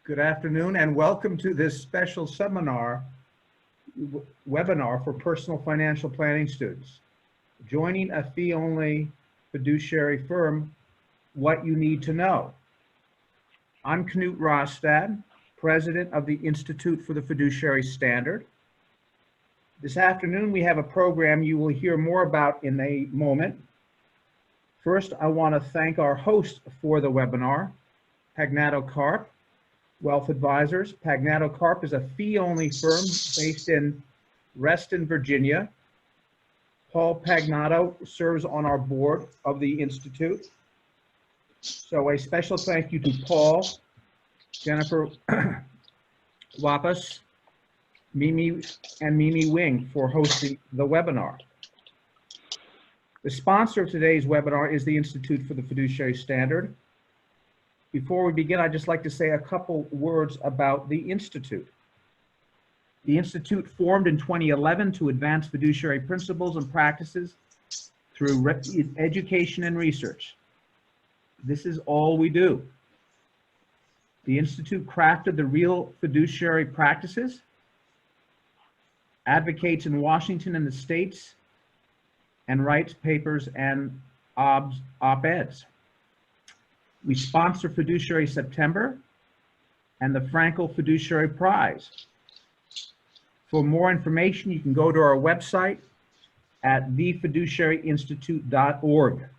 Good afternoon and welcome to this special webinar for personal financial planning students. Joining a fee-only fiduciary firm, what you need to know. I'm Knut Rostad, president of the Institute for the Fiduciary Standard. This afternoon we have a program you will hear more about in a moment. First, I want to thank our host for the webinar, PagnatoKarp Wealth Advisors. PagnatoKarp is a fee-only firm based in Reston, Virginia. Paul Pagnato serves on our board of the Institute. So a special thank you to Paul, Jennifer Wapas, Mimi Wing for hosting the webinar. The sponsor of today's webinar is the Institute for the Fiduciary Standard. Before we begin, I'd just like to say a couple words about the Institute. The Institute formed in 2011 to advance fiduciary principles and practices through education and research. This is all we do. The Institute crafted the real fiduciary practices, advocates in Washington and the States, and writes papers and op-eds. We sponsor Fiduciary September and the Frankel Fiduciary Prize. For more information, you can go to our website at thefiduciaryinstitute.org.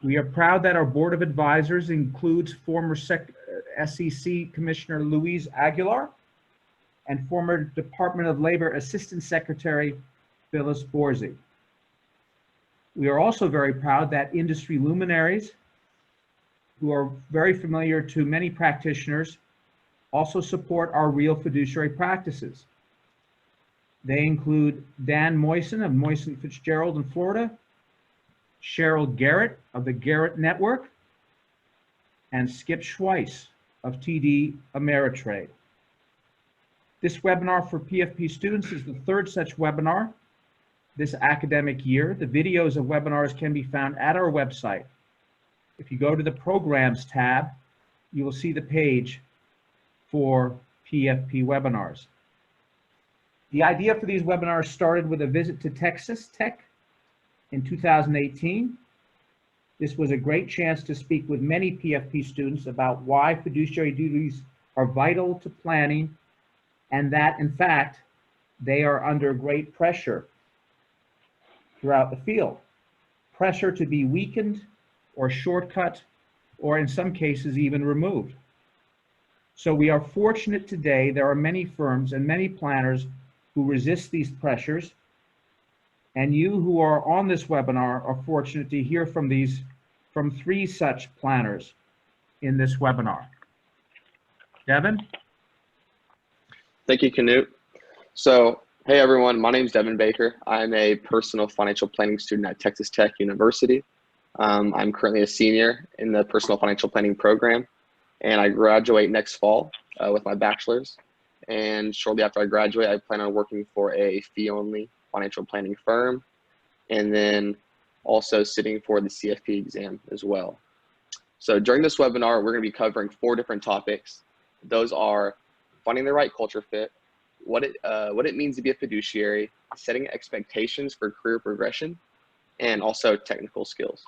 We are proud that our board of advisors includes former SEC Commissioner Luis Aguilar and former Department of Labor Assistant Secretary Phyllis Borzi. We are also very proud that industry luminaries who are very familiar to many practitioners also support our real fiduciary practices. They include Dan Moysen of Moysen Fitzgerald in Florida, Cheryl Garrett of the Garrett Network, and Skip Schweiss of TD Ameritrade. This webinar for PFP students is the third such webinar this academic year. The videos of webinars can be found at our website. If you go to the Programs tab, you will see the page for PFP webinars. The idea for these webinars started with a visit to Texas Tech in 2018. This was a great chance to speak with many PFP students about why fiduciary duties are vital to planning and that, in fact, they are under great pressure throughout the field. Pressure to be weakened or shortcut, or in some cases even removed. So we are fortunate today, there are many firms and many planners who resist these pressures, and you who are on this webinar are fortunate to hear from three such planners in this webinar. Devin? Thank you, Knut. So, hey everyone, my name is Devin Baker. I'm a personal financial planning student at Texas Tech University. I'm currently a senior in the personal financial planning program, and I graduate next fall with my bachelor's. And shortly after I graduate, I plan on working for a fee-only financial planning firm, and then also sitting for the CFP exam as well. So during this webinar, we're going to be covering 4 different topics. Those are finding the right culture fit, what it means to be a fiduciary, setting expectations for career progression, and also technical skills.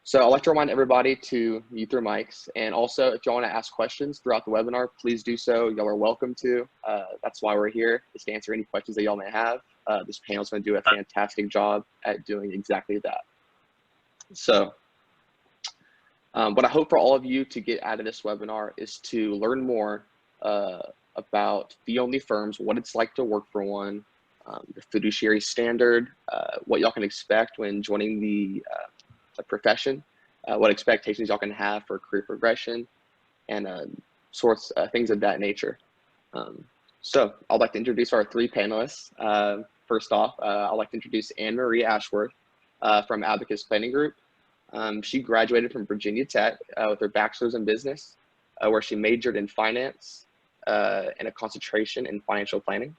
So I'd like to remind everybody to mute their mics, and also if y'all want to ask questions throughout the webinar, please do so. Y'all are welcome to. That's why we're here, is to answer any questions that y'all may have. This panel is going to do a fantastic job at doing exactly that. So what I hope for all of you to get out of this webinar is to learn more about fee-only firms, what it's like to work for one, the fiduciary standard, what y'all can expect when joining the profession, what expectations y'all can have for career progression, and things of that nature. So I'd like to introduce our 3 panelists. First off, I'd like to introduce Anne-Marie Ashworth from Abacus Planning Group. She graduated from Virginia Tech with her bachelor's in business, where she majored in finance and a concentration in financial planning.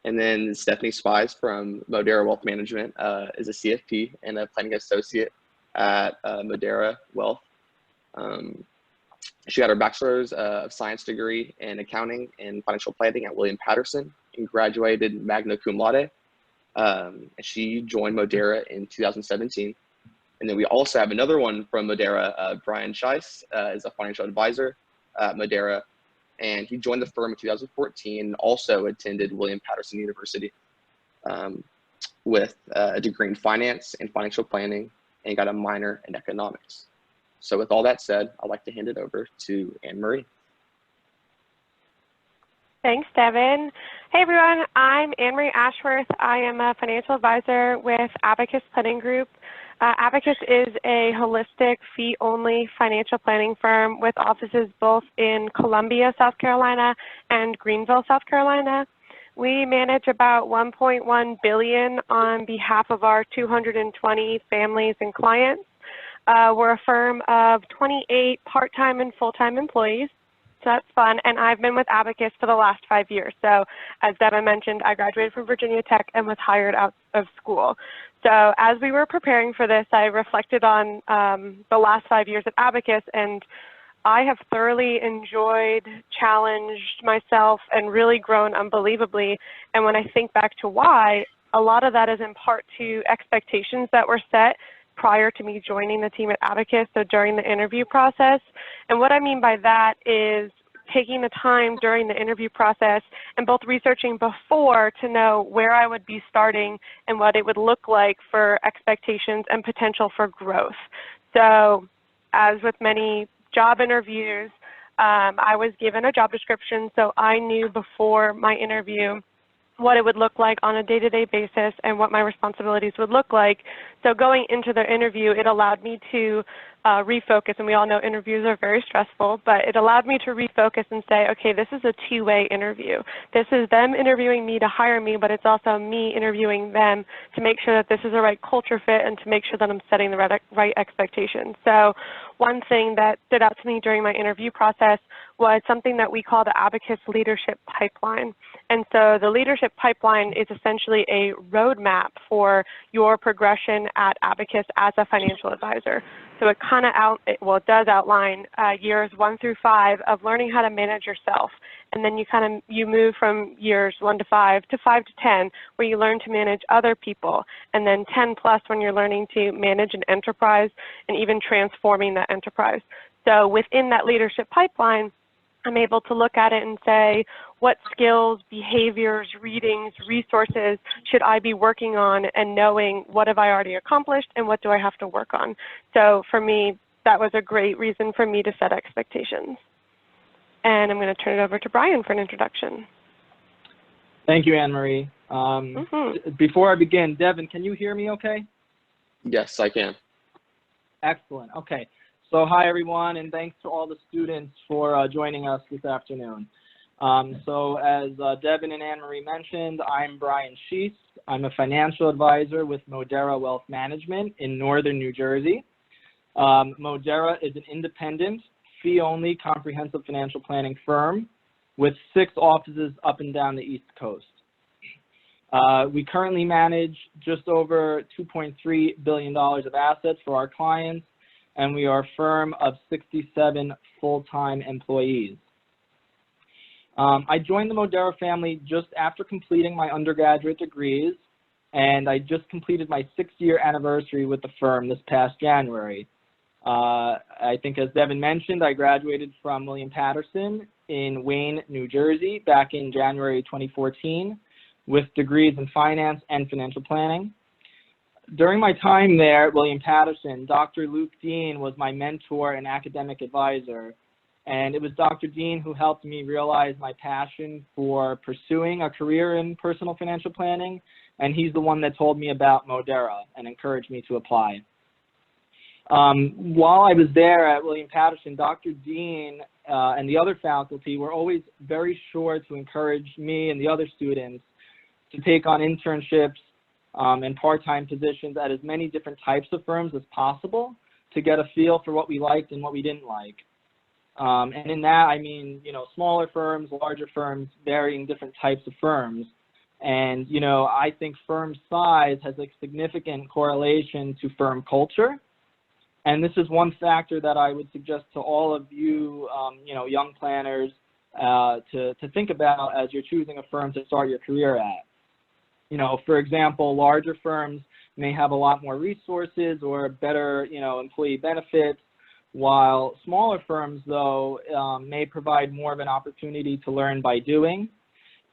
And then Stephanie Spies from Modera Wealth Management is a CFP and a planning associate at Modera Wealth. She got her Bachelor's of Science degree in Accounting and Financial Planning at William Patterson and graduated magna cum laude. She joined Modera in 2017. And then we also have another one from Modera, Brian Schiess, is a financial advisor at Modera. And he joined the firm in 2014 and also attended William Patterson University with a degree in finance and financial planning and got a minor in economics. So with all that said, I'd like to hand it over to Anne-Marie. Thanks, Devin. Hey, everyone. I'm Anne-Marie Ashworth. I am a financial advisor with Abacus Planning Group. Abacus is a holistic, fee-only financial planning firm with offices both in Columbia, South Carolina, and Greenville, South Carolina. We manage about $1.1 billion on behalf of our 220 families and clients. We're a firm of 28 part-time and full-time employees, so that's fun. And I've been with Abacus for the last 5 years. So as Devin mentioned, I graduated from Virginia Tech and was hired out of school. So as we were preparing for this, I reflected on the last 5 years at Abacus, and I have thoroughly enjoyed, challenged myself, and really grown unbelievably. And when I think back to why, a lot of that is in part to expectations that were set prior to me joining the team at Abacus, so during the interview process. And what I mean by that is taking the time during the interview process and both researching before to know where I would be starting and what it would look like for expectations and potential for growth. So as with many job interviews, I was given a job description, so I knew before my interview what it would look like on a day-to-day basis and what my responsibilities would look like. So going into the interview, it allowed me to refocus, and we all know interviews are very stressful, but it allowed me to refocus and say, okay, this is a two-way interview. This is them interviewing me to hire me, but it's also me interviewing them to make sure that this is the right culture fit and to make sure that I'm setting the right expectations. So one thing that stood out to me during my interview process was something that we call the Abacus Leadership Pipeline. And so the Leadership Pipeline is essentially a roadmap for your progression at Abacus as a financial advisor. So it kind of it does outline years 1 through 5 of learning how to manage yourself. And then you move from years 1 to 5 to 5 to 10, where you learn to manage other people. And then 10 plus when you're learning to manage an enterprise and even transforming that enterprise. So within that leadership pipeline, I'm able to look at it and say, what skills, behaviors, readings, resources should I be working on, and knowing what have I already accomplished and what do I have to work on. So for me, that was a great reason for me to set expectations. And I'm going to turn it over to Brian for an introduction. Thank you, Anne-Marie. Before I begin, Devin, can you hear me okay? Yes, I can. Excellent. Okay. So hi, everyone, and thanks to all the students for joining us this afternoon. So as Devin and Anne-Marie mentioned, I'm Brian Schiess. I'm a financial advisor with Modera Wealth Management in Northern New Jersey. Modera is an independent, fee-only comprehensive financial planning firm with 6 offices up and down the East Coast. We currently manage just over $2.3 billion of assets for our clients, and we are a firm of 67 full-time employees. I joined the Modera family just after completing my undergraduate degrees, and I just completed my 6-year anniversary with the firm this past January. I think as Devin mentioned, I graduated from William Patterson in Wayne, New Jersey back in January 2014 with degrees in finance and financial planning. During my time there at William Patterson, Dr. Luke Dean was my mentor and academic advisor, and it was Dr. Dean who helped me realize my passion for pursuing a career in personal financial planning, and he's the one that told me about Modera and encouraged me to apply. While I was there at William Patterson, Dr. Dean and the other faculty were always very sure to encourage me and the other students to take on internships and part-time positions at as many different types of firms as possible to get a feel for what we liked and what we didn't like. And in that, I mean, smaller firms, larger firms, varying different types of firms. And, I think firm size has a significant correlation to firm culture. And this is one factor that I would suggest to all of you, young planners to think about as you're choosing a firm to start your career at. For example, larger firms may have a lot more resources or better, employee benefits, while smaller firms, though, may provide more of an opportunity to learn by doing,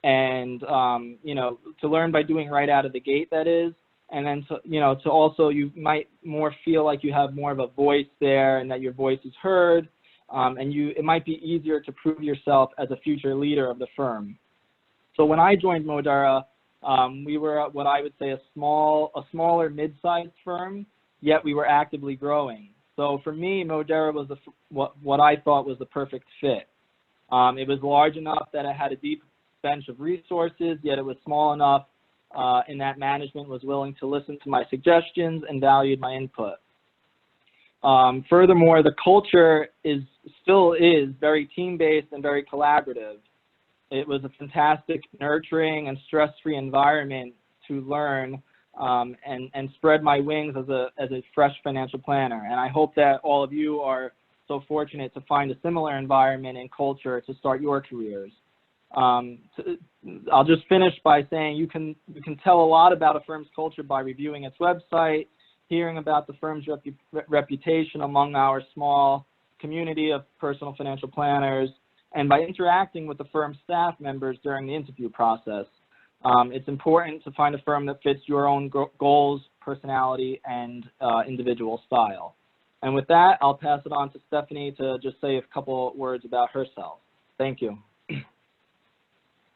and, to learn by doing right out of the gate, that is, and then, to also, you might more feel like you have more of a voice there and that your voice is heard, and it might be easier to prove yourself as a future leader of the firm. So when I joined Modera, we were what I would say a smaller mid-sized firm, yet we were actively growing. So for me, Modera was what I thought was the perfect fit. It was large enough that it had a deep bench of resources, yet it was small enough in that management was willing to listen to my suggestions and valued my input. Furthermore, the culture still is very team-based and very collaborative. It was a fantastic, nurturing, and stress-free environment to learn and spread my wings as a fresh financial planner. And I hope that all of you are so fortunate to find a similar environment and culture to start your careers. I'll just finish by saying you can tell a lot about a firm's culture by reviewing its website, hearing about the firm's reputation among our small community of personal financial planners, and by interacting with the firm's staff members during the interview process. It's important to find a firm that fits your own goals, personality, and individual style. And with that, I'll pass it on to Stephanie to just say a couple words about herself. Thank you.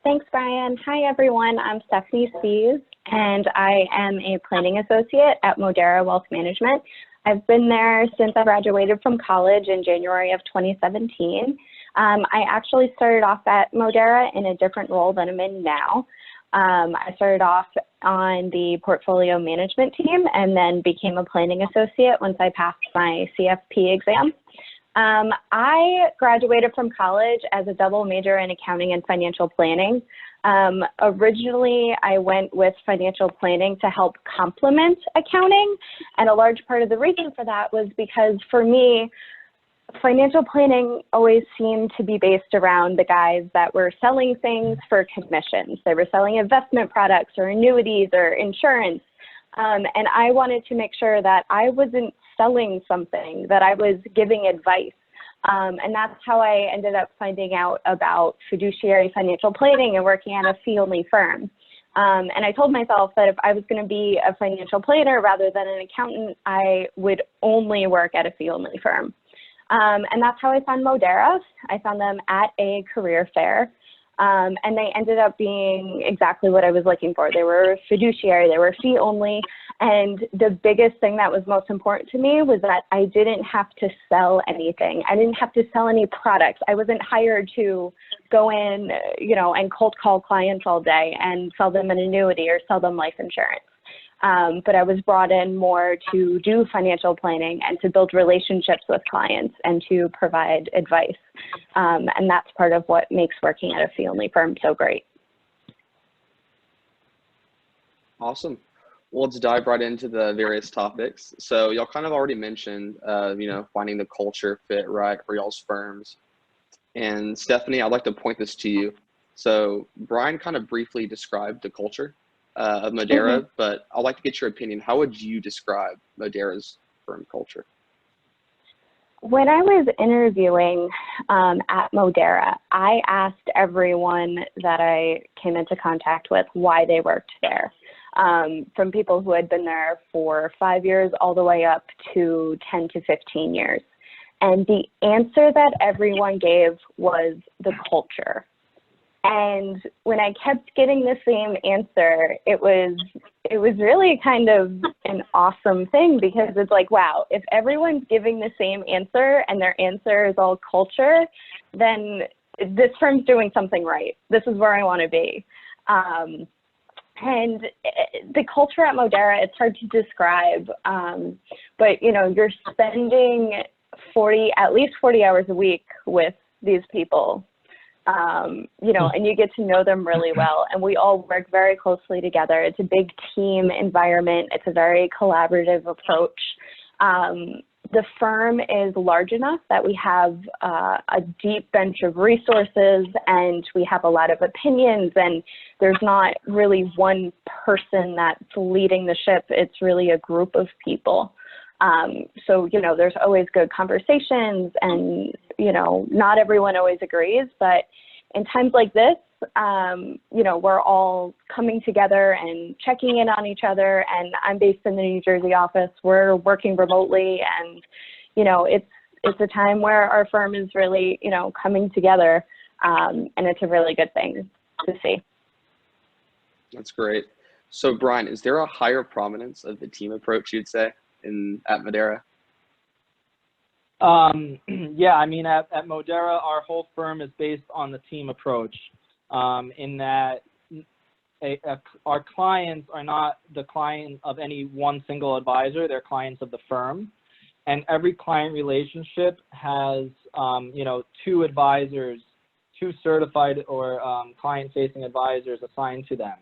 Thanks, Brian. Hi, everyone. I'm Stephanie Spies, and I am a planning associate at Modera Wealth Management. I've been there since I graduated from college in January of 2017. I actually started off at Modera in a different role than I'm in now. I started off on the portfolio management team and then became a planning associate once I passed my CFP exam. I graduated from college as a double major in accounting and financial planning. Originally, I went with financial planning to help complement accounting, and a large part of the reason for that was because for me, financial planning always seemed to be based around the guys that were selling things for commissions. They were selling investment products or annuities or insurance. And I wanted to make sure that I wasn't selling something, that I was giving advice. And that's how I ended up finding out about fiduciary financial planning and working at a fee-only firm. And I told myself that if I was going to be a financial planner rather than an accountant, I would only work at a fee-only firm. And that's how I found Modera. I found them at a career fair, and they ended up being exactly what I was looking for. They were fiduciary, they were fee only, and the biggest thing that was most important to me was that I didn't have to sell anything. I didn't have to sell any products. I wasn't hired to go in, and cold call clients all day and sell them an annuity or sell them life insurance. But I was brought in more to do financial planning and to build relationships with clients and to provide advice. And that's part of what makes working at a fee-only firm so great. Awesome. Well, let's dive right into the various topics. So y'all kind of already mentioned, finding the culture fit right for y'all's firms. And Stephanie, I'd like to point this to you. So Brian kind of briefly described the culture of Modera, but I'd like to get your opinion. How would you describe Modera's firm culture? When I was interviewing at Modera, I asked everyone that I came into contact with why they worked there, from people who had been there for 5 years all the way up to 10 to 15 years. And the answer that everyone gave was the culture. And when I kept getting the same answer, it was really kind of an awesome thing, because it's like, wow, if everyone's giving the same answer and their answer is all culture, then this firm's doing something right. This is where I want to be. And the culture at Modera, it's hard to describe, but you're spending at least 40 hours a week with these people. And you get to know them really well, and we all work very closely together. It's a big team environment. It's a very collaborative approach. the firm is large enough that we have a deep bench of resources and we have a lot of opinions, and there's not really one person that's leading the ship. It's really a group of people. So, you know, there's always good conversations, and, you know, not everyone always agrees, but in times like this, you know, we're all coming together and checking in on each other. And I'm based in the New Jersey office. We're working remotely, and, you know, it's a time where our firm is really, you know, coming together, and it's a really good thing to see. That's great. So Brian, is there a higher prominence of the team approach, you'd say, at Modera? Yeah, I mean, at Modera, our whole firm is based on the team approach, in that our clients are not the client of any one single advisor, they're clients of the firm. And every client relationship has, you know, two advisors, two certified or client-facing advisors assigned to them.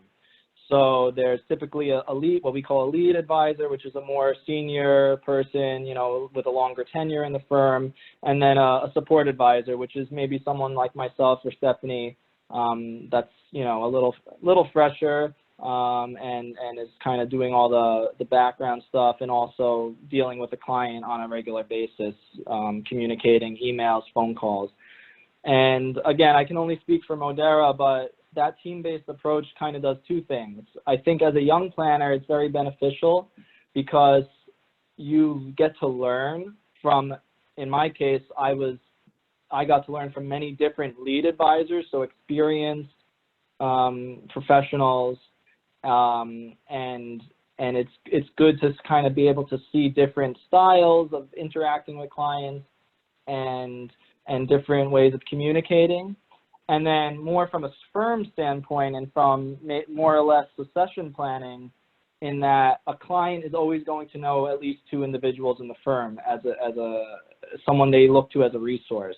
So there's typically a lead, what we call a lead advisor, which is a more senior person, you know, with a longer tenure in the firm, and then a support advisor, which is maybe someone like myself or Stephanie, that's, you know, a little fresher, and is kind of doing all the background stuff, and also dealing with the client on a regular basis, communicating emails, phone calls. And again, I can only speak for Modera, but that team-based approach kind of does two things. I think as a young planner, it's very beneficial because you get to learn from, in my case, I got to learn from many different lead advisors, so experienced professionals, and it's good to kind of be able to see different styles of interacting with clients and different ways of communicating. And then more from a firm standpoint and from more or less succession planning, in that a client is always going to know at least two individuals in the firm as someone they look to as a resource.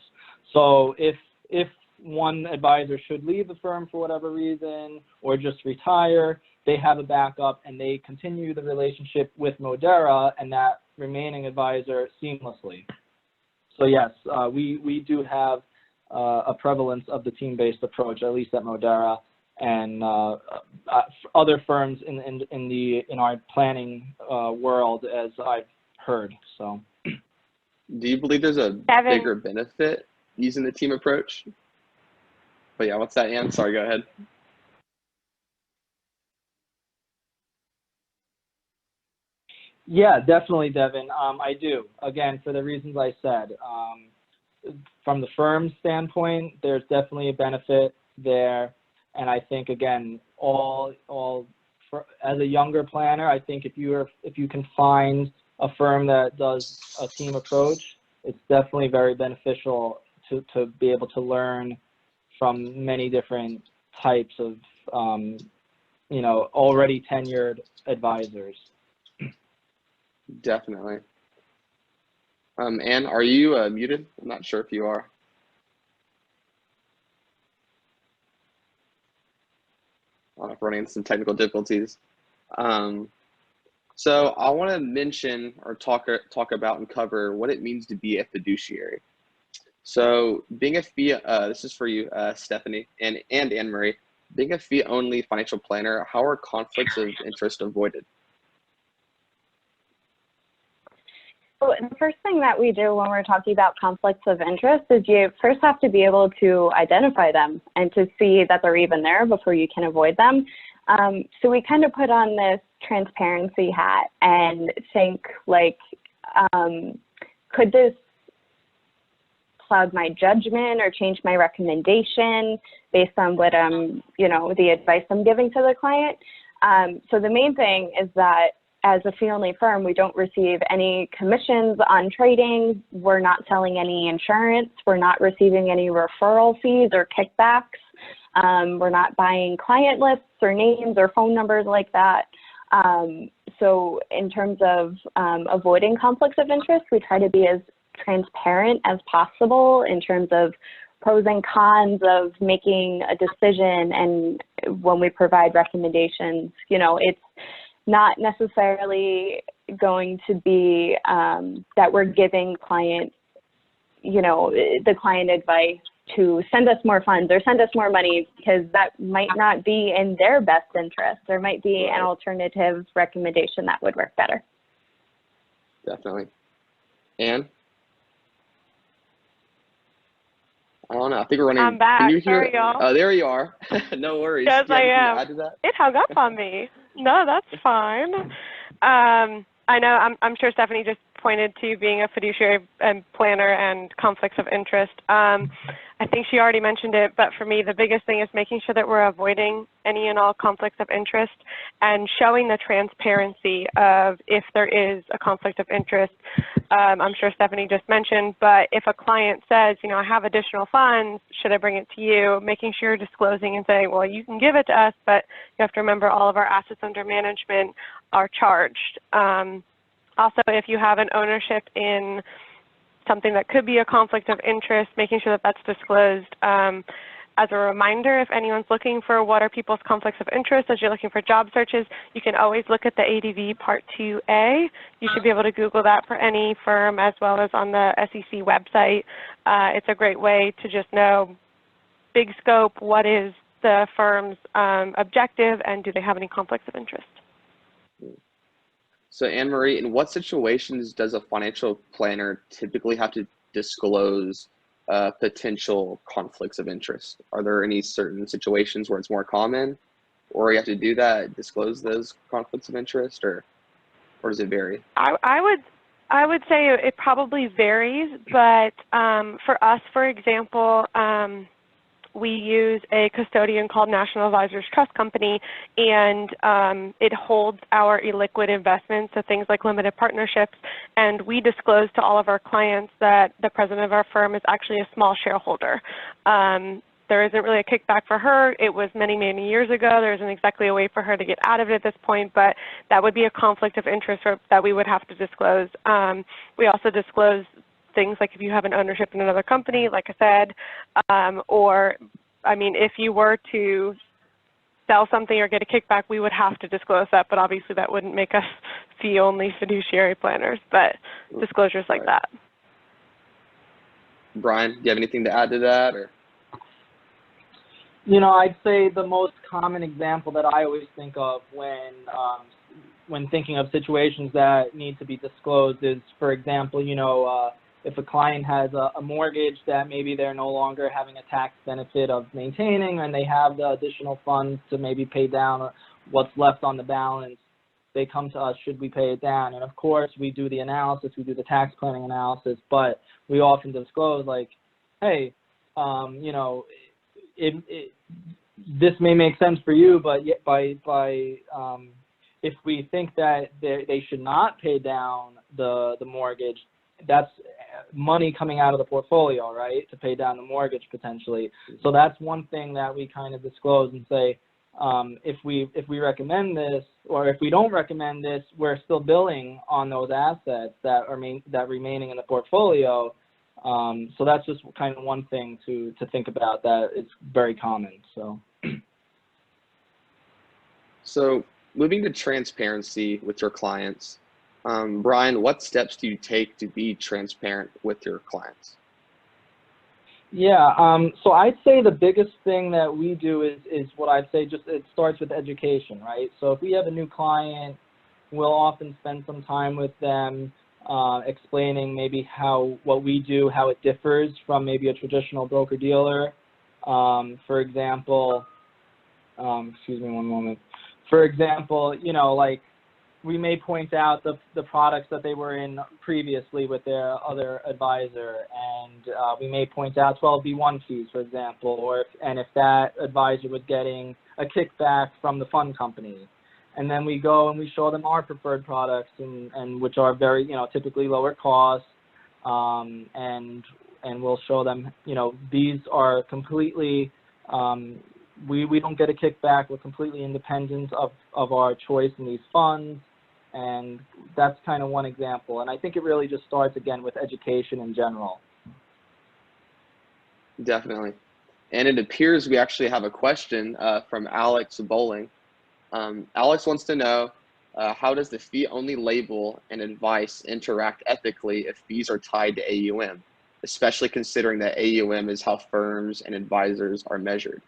So if one advisor should leave the firm for whatever reason or just retire, they have a backup and they continue the relationship with Modera and that remaining advisor seamlessly. So yes, we do have a prevalence of the team-based approach, at least at Modera, and other firms in our planning world, as I've heard. So, do you believe there's a bigger benefit using the team approach? But yeah, what's that, Ann? Sorry, go ahead. Yeah, definitely, Devin. I do. Again, for the reasons I said. From the firm standpoint, there's definitely a benefit there. And I think, again, as a younger planner, I think if you can find a firm that does a team approach, it's definitely very beneficial to be able to learn from many different types of, you know, already tenured advisors. Definitely. Ann, are you muted? I'm not sure if you are. I'm running into some technical difficulties. So I want to mention or talk about and cover what it means to be a fiduciary. So being a fee, this is for you, Stephanie, and Anne-Marie. Being a fee-only financial planner, how are conflicts of interest avoided? So the first thing that we do when we're talking about conflicts of interest is you first have to be able to identify them and to see that they're even there before you can avoid them. So we kind of put on this transparency hat and think like, could this cloud my judgment or change my recommendation based on what you know, the advice I'm giving to the client? So the main thing is that as a fee-only firm, we don't receive any commissions on trading. We're not selling any insurance. We're not receiving any referral fees or kickbacks. We're not buying client lists or names or phone numbers like that. So in terms of avoiding conflicts of interest, we try to be as transparent as possible in terms of pros and cons of making a decision. And when we provide recommendations, you know, not necessarily going to be that we're giving client, the client advice to send us more funds or send us more money, because that might not be in their best interest. There might be an alternative recommendation that would work better. Definitely. Anne? I don't know. I think we're running. I'm back. Can you hear? Sorry, y'all. Oh, there you are. No worries. Yes, Do you have I anything am. to add to that? It hung up on me. No, that's fine. I know, I'm sure Stephanie just pointed to being a fiduciary and planner and conflicts of interest. I think she already mentioned it, but for me, the biggest thing is making sure that we're avoiding any and all conflicts of interest and showing the transparency of if there is a conflict of interest. I'm sure Stephanie just mentioned, but if a client says, I have additional funds, should I bring it to you? Making sure you're disclosing and saying, well, you can give it to us, but you have to remember all of our assets under management are charged. Also, if you have an ownership in something that could be a conflict of interest, making sure that that's disclosed. As a reminder, if anyone's looking for what are people's conflicts of interest as you're looking for job searches, you can always look at the ADV Part 2A. You should be able to Google that for any firm, as well as on the SEC website. It's a great way to just know big scope, what is the firm's objective, and do they have any conflicts of interest. So Anne-Marie, in what situations does a financial planner typically have to disclose potential conflicts of interest? Are there any certain situations where it's more common, or you have to do that, disclose those conflicts of interest, or does it vary? I would say it probably varies, but for us, for example, we use a custodian called National Advisors Trust Company, and it holds our illiquid investments, so things like limited partnerships, and we disclose to all of our clients that the president of our firm is actually a small shareholder. There isn't really a kickback for her. It was many, many years ago. There isn't exactly a way for her to get out of it at this point, but that would be a conflict of interest that we would have to disclose. We also disclose things like if you have an ownership in another company, like I said, or, I mean, if you were to sell something or get a kickback, we would have to disclose that, but obviously that wouldn't make us fee-only fiduciary planners, but disclosures like that. Brian, do you have anything to add to that? Or? I'd say the most common example that I always think of when thinking of situations that need to be disclosed is, for example, if a client has a mortgage that maybe they're no longer having a tax benefit of maintaining, and they have the additional funds to maybe pay down what's left on the balance, they come to us, should we pay it down? And of course, we do the analysis, we do the tax planning analysis, but we often disclose like, hey, this may make sense for you, but if we think that they should not pay down the mortgage, that's money coming out of the portfolio, right, to pay down the mortgage potentially. So that's one thing that we kind of disclose and say, if we recommend this, or if we don't recommend this, we're still billing on those assets that remaining in the portfolio. So that's just kind of one thing to think about, that it's very common. So moving to transparency with your clients, Brian, what steps do you take to be transparent with your clients? Yeah, so I'd say the biggest thing that we do is what I'd say, just it starts with education, right? So if we have a new client, we'll often spend some time with them explaining maybe what we do, how it differs from maybe a traditional broker-dealer. For example, excuse me one moment. For example, like we may point out the products that they were in previously with their other advisor, and we may point out 12B1 fees, for example, if that advisor was getting a kickback from the fund company. And then we go and we show them our preferred products, and which are very, typically lower cost, and we'll show them, these are completely, we don't get a kickback. We're completely independent of our choice in these funds. And that's kind of one example. And I think it really just starts, again, with education in general. Definitely. And it appears we actually have a question from Alex Bowling. Alex wants to know, how does the fee-only label and advice interact ethically if fees are tied to AUM, especially considering that AUM is how firms and advisors are measured?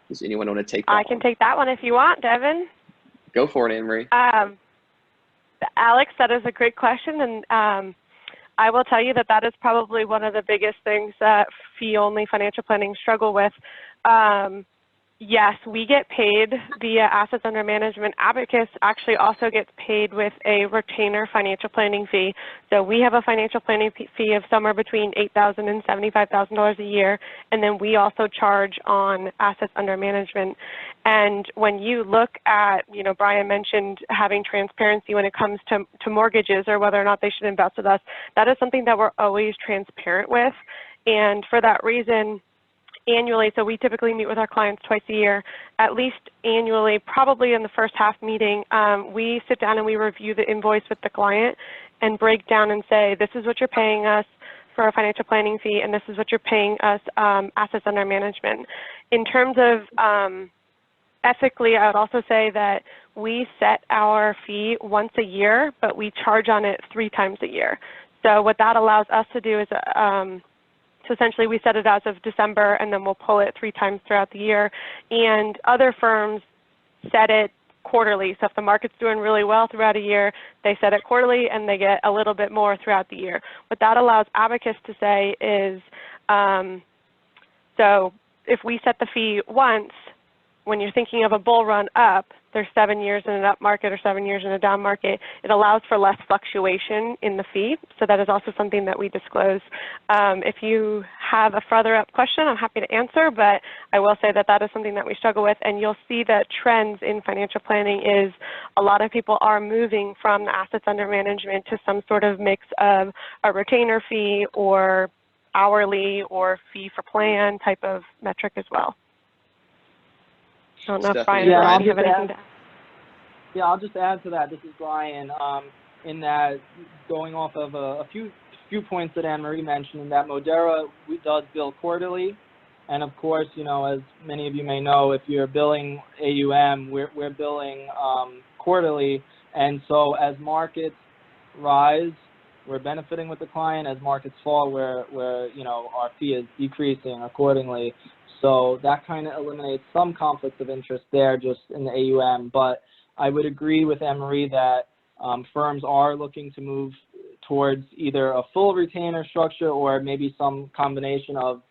Does anyone want to take that I can take that one if you want, Devin. Go for it, Anne-Marie. Alex, that is a great question, and I will tell you that that is probably one of the biggest things that fee-only financial planning struggle with. Yes, we get paid via assets under management. Abacus actually also gets paid with a retainer financial planning fee. So we have a financial planning fee of somewhere between $8,000 and $75,000 a year, and then we also charge on assets under management. And when you look at, you know, Brian mentioned having transparency when it comes to mortgages or whether or not they should invest with us, that is something that we're always transparent with. And for that reason, annually, so we typically meet with our clients twice a year, at least annually, probably in the first half meeting, we sit down and we review the invoice with the client and break down and say, this is what you're paying us for a financial planning fee, and this is what you're paying us assets under management. In terms of ethically, I would also say that we set our fee once a year, but we charge on it 3 times a year. So what that allows us to do is so essentially we set it as of December, and then we'll pull it 3 times throughout the year. And other firms set it quarterly. So if the market's doing really well throughout a year, they set it quarterly and they get a little bit more throughout the year. What that allows Abacus to say is, so if we set the fee once, when you're thinking of a bull run up, there's 7 years in an up market or 7 years in a down market, it allows for less fluctuation in the fee. So that is also something that we disclose. If you have a further up question, I'm happy to answer, but I will say that that is something that we struggle with. And you'll see that trends in financial planning is a lot of people are moving from the assets under management to some sort of mix of a retainer fee or hourly or fee for plan type of metric as well. I don't know if Brian or Brian have anything to add. Yeah, I'll just add to that. This is Brian. In that, going off of a few points that Anne-Marie mentioned, in that Modera does bill quarterly, and of course, you know, as many of you may know, if you're billing AUM, we're billing quarterly, and so as markets rise, we're benefiting with the client. As markets fall, we're you know, our fee is decreasing accordingly. So that kind of eliminates some conflicts of interest there just in the AUM. But I would agree with Anne-Marie that firms are looking to move towards either a full retainer structure or maybe some combination of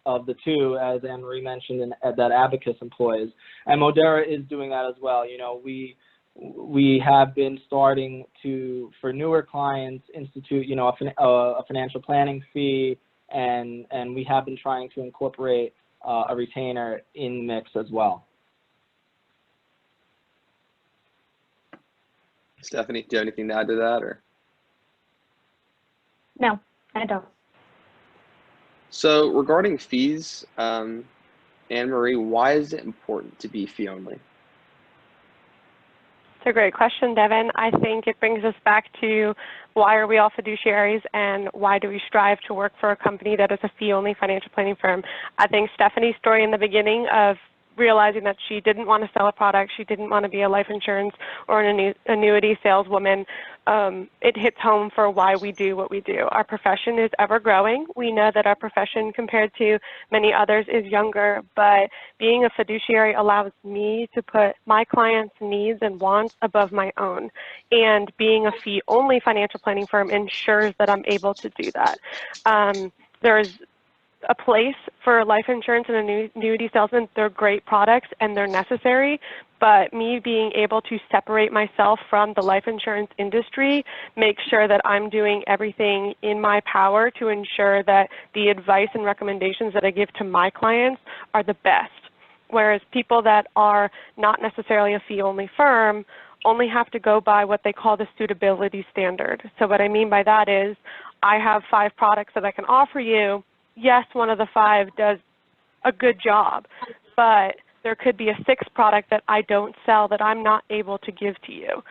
the two, as Anne-Marie mentioned, that Abacus employs. And Modera is doing that as well. You know, we have been starting to, for newer clients, institute, you know, a financial planning fee, and we have been trying to incorporate a retainer in mix as well. Stephanie, do you have anything to add to that, or? No, I don't. So regarding fees, Anne-Marie, why is it important to be fee only? It's a great question, Devin. I think it brings us back to why are we all fiduciaries and why do we strive to work for a company that is a fee-only financial planning firm. I think Stephanie's story in the beginning of realizing that she didn't want to sell a product, she didn't want to be a life insurance or an annuity saleswoman, it hits home for why we do what we do. Our profession is ever growing. We know that our profession compared to many others is younger, but being a fiduciary allows me to put my clients' needs and wants above my own. And being a fee-only financial planning firm ensures that I'm able to do that. There's a place for life insurance and annuity salesmen. They're great products and they're necessary, but me being able to separate myself from the life insurance industry makes sure that I'm doing everything in my power to ensure that the advice and recommendations that I give to my clients are the best. Whereas people that are not necessarily a fee-only firm only have to go by what they call the suitability standard. So what I mean by that is I have 5 products that I can offer you. Yes, one of the 5 does a good job, but there could be a 6th product that I don't sell that I'm not able to give to you.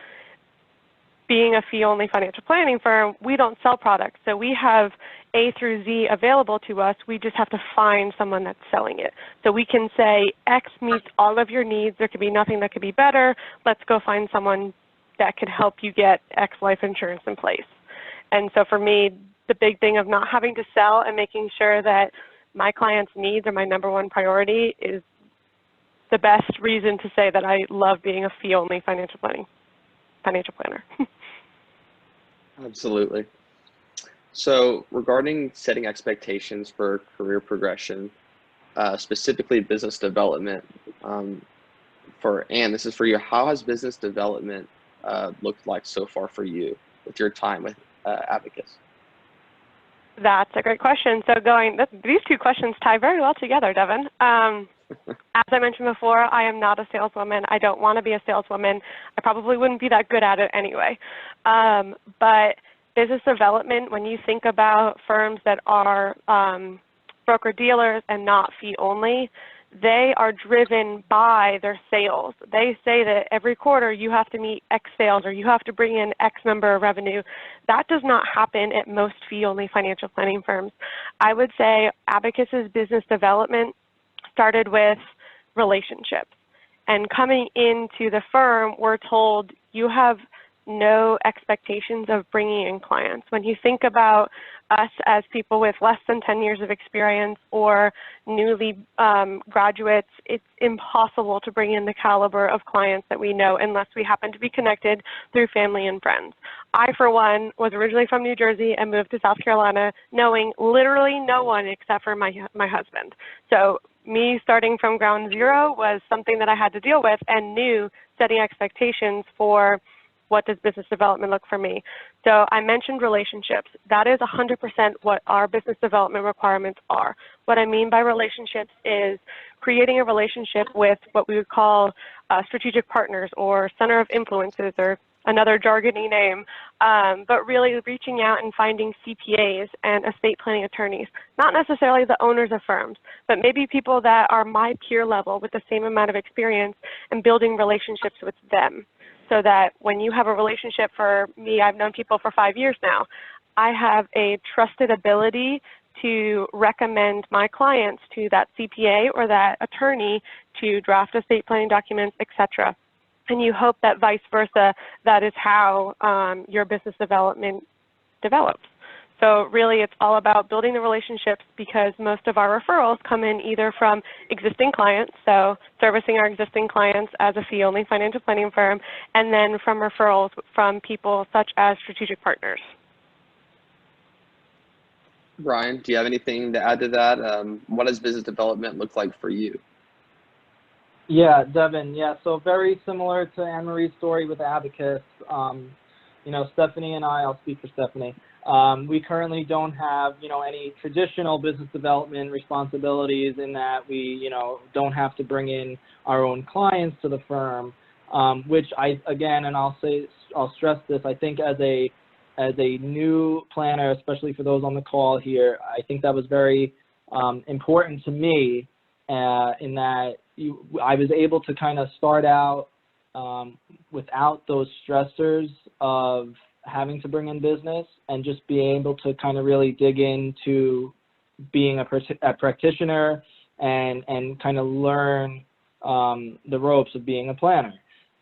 Being a fee-only financial planning firm, we don't sell products, so we have A through Z available to us. We just have to find someone that's selling it. So we can say X meets all of your needs. There could be nothing that could be better. Let's go find someone that could help you get X life insurance in place. And so for me, the big thing of not having to sell and making sure that my clients' needs are my #1 priority is the best reason to say that I love being a fee-only financial planner. Absolutely. So regarding setting expectations for career progression, specifically business development, for Anne, this is for you. How has business development looked like so far for you with your time with Abacus? That's a great question. So these two questions tie very well together, Devin. As I mentioned before, I am not a saleswoman. I don't want to be a saleswoman. I probably wouldn't be that good at it anyway. But business development, when you think about firms that are broker-dealers and not fee-only, they are driven by their sales. They say that every quarter you have to meet X sales or you have to bring in X number of revenue. That does not happen at most fee-only financial planning firms. I would say Abacus's business development started with relationships. And coming into the firm, we're told you have no expectations of bringing in clients. When you think about us as people with less than 10 years of experience or newly graduates, it's impossible to bring in the caliber of clients that we know unless we happen to be connected through family and friends. I, for one, was originally from New Jersey and moved to South Carolina knowing literally no one except for my husband. So me starting from ground zero was something that I had to deal with and knew setting expectations for what does business development look for me. So I mentioned relationships. That is 100% what our business development requirements are. What I mean by relationships is creating a relationship with what we would call strategic partners or center of influences or another jargony name, but really reaching out and finding CPAs and estate planning attorneys, not necessarily the owners of firms, but maybe people that are my peer level with the same amount of experience and building relationships with them. So that when you have a relationship, for me, I've known people for 5 years now, I have a trusted ability to recommend my clients to that CPA or that attorney to draft estate planning documents, etc. And you hope that vice versa, that is how your business development develops. So really it's all about building the relationships because most of our referrals come in either from existing clients, so servicing our existing clients as a fee-only financial planning firm, and then from referrals from people such as strategic partners. Brian, do you have anything to add to that? What does business development look like for you? Yeah, Devin, yeah, so very similar to Anne-Marie's story with Abacus. You know, Stephanie and I'll speak for Stephanie. We currently don't have, any traditional business development responsibilities in that we, don't have to bring in our own clients to the firm, which again, and I'll stress this, I think as a new planner, especially for those on the call here, I think that was very important to me in that I was able to kind of start out without those stressors of having to bring in business and just being able to kind of really dig into being a practitioner and kind of learn the ropes of being a planner.